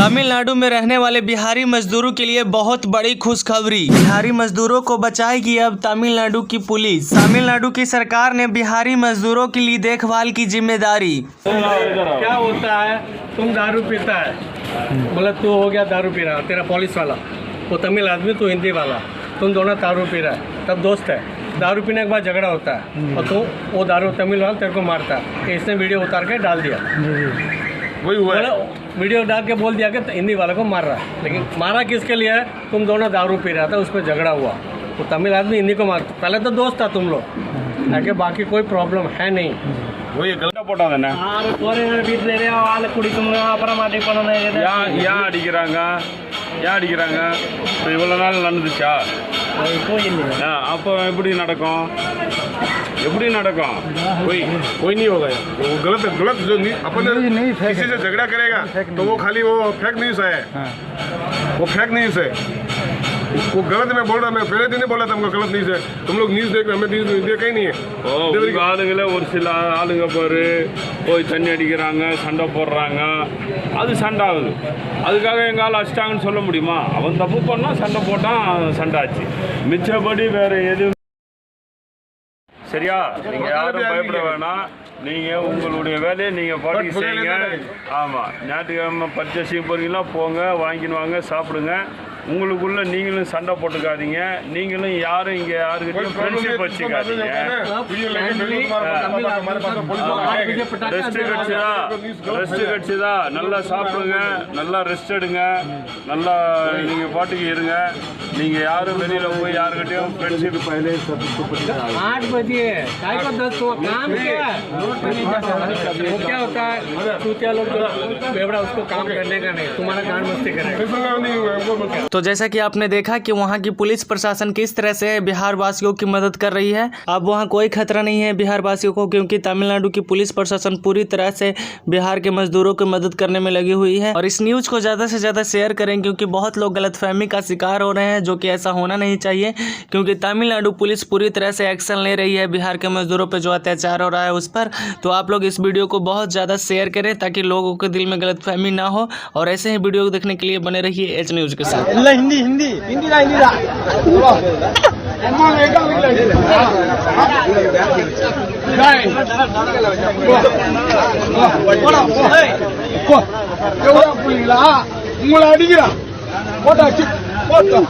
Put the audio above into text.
तमिलनाडु में रहने वाले बिहारी मजदूरों के लिए बहुत बड़ी खुशखबरी। बिहारी मजदूरों को बचाएगी अब तमिलनाडु की पुलिस। तमिलनाडु की सरकार ने बिहारी मजदूरों के लिए देखभाल की जिम्मेदारी। क्या होता है, तुम दारू पीता है, बोला तू हो गया दारू पी रहा, तेरा पुलिस वाला वो तमिल आदमी, तू हिंदी वाला, तुम दोनों दारू पी रहा है, तब दोस्त है। दारू पीने के बाद झगड़ा होता है और तू वो दारू तमिल वाला तेरे को मारता है। इसने वीडियो उतार के डाल दिया, वही हुआ है। वीडियो डाल के बोल दिया कि हिंदी वाले को मार रहा है, लेकिन मारा किसके लिए है? तुम दोनों दारू पी रहा था, उस पर झगड़ा हुआ, तो तमिल आदमी हिंदी को मारता। पहले तो दोस्त था तुम लोग, आगे बाकी कोई प्रॉब्लम है नहीं। वही गलत போட்டாதானே வீட்டில் ஆளை குடிக்கணும், அப்புறம் மாட்டி பண்ணணும். ஏன் அடிக்கிறாங்க, ஏன் அடிக்கிறாங்க? இப்போ இவ்வளோ நாள் நடந்துச்சா? அப்போ எப்படி நடக்கும், எப்படி நடக்கும்? कोई नहीं होगा, वो गलत गलत जो अपन किसी से झगड़ा करेगा तो वो खाली वो फेक न्यूज़ है, वो फेक न्यूज़ है। वो गलत मैं बोल रहा, मैं पहले दिन ही बोला था हमको गलत न्यूज़ है। तुम लोग न्यूज़ देख रहे, हमें न्यूज़ देखा ही नहीं है। ஆளுங்கள ஒரு சில ஆளுங்க பாரு போய் தண்ணி அடிக்கிறாங்க, சண்டை போடுறாங்க, அது சண்டை ஆகுது. அதுக்காக எங்கள் ஆள் அடிச்சிட்டாங்கன்னு சொல்ல முடியுமா? அவன் தப்பு பண்ணால் சண்டை போட்டான், சண்டை ஆச்சு. மிச்சபடி வேறு எதுவும் சரியா? நீங்கள் யாரும் பயப்பட வேணாம். நீங்கள் உங்களுடைய வேலையை நீங்கள் பாட்டுக்கு செய்யுங்க. ஆமாம், ஞாயிற்றுக்கிழமை பர்ச்சேசிங் போகிறீங்களா, போங்க, வாங்கின்னு வாங்க, சாப்பிடுங்க. உங்களுக்குள்ள நீங்களும் சண்டை போட்டுக்காதீங்க. நீங்களும் யாரும் இங்கே யாருக்கிட்டையும் ஃப்ரெண்ட்ஷிப் வச்சுக்காதீங்க. ரெஸ்ட் கிடச்சிதா, நல்லா சாப்பிடுங்க, நல்லா ரெஸ்ட் எடுங்க, நல்லா நீங்கள் பாட்டுக்கு இருங்க. நீங்கள் யாரும் வெளியில் போய் யாருக்கிட்டையும் ஃப்ரெண்ட்ஷிप पहले 8 बजे को 10 को काम किया, वो क्या होता है, चूतिया लोग बेवड़ा, उसको काम करने का नहीं, तुम्हारा गान मस्ती करेगा। तो जैसा कि आपने देखा कि वहाँ की पुलिस प्रशासन किस तरह से बिहार वासियों की मदद कर रही है। अब वहाँ कोई खतरा नहीं है बिहार वासियों को, क्योंकि तमिलनाडु की पुलिस प्रशासन पूरी तरह से बिहार के मजदूरों की मदद करने में लगी हुई है। और इस न्यूज़ को ज़्यादा से ज़्यादा शेयर करें, क्योंकि बहुत लोग गलतफहमी का शिकार हो रहे हैं, जो कि ऐसा होना नहीं चाहिए। क्योंकि तमिलनाडु पुलिस पूरी तरह से एक्शन ले रही है बिहार के मजदूरों पर जो अत्याचार हो रहा है उस पर। तो आप लोग इस वीडियो को बहुत ज़्यादा शेयर करें, ताकि लोगों के दिल में गलतफहमी ना हो। और ऐसे ही वीडियो देखने के लिए बने रहिए एच न्यूज़ के साथ। हिंदी हिंदी हिंदी ला हिंदी ला உங்களை அடிக்கிறான் போட்டாச்சு போட்டோம்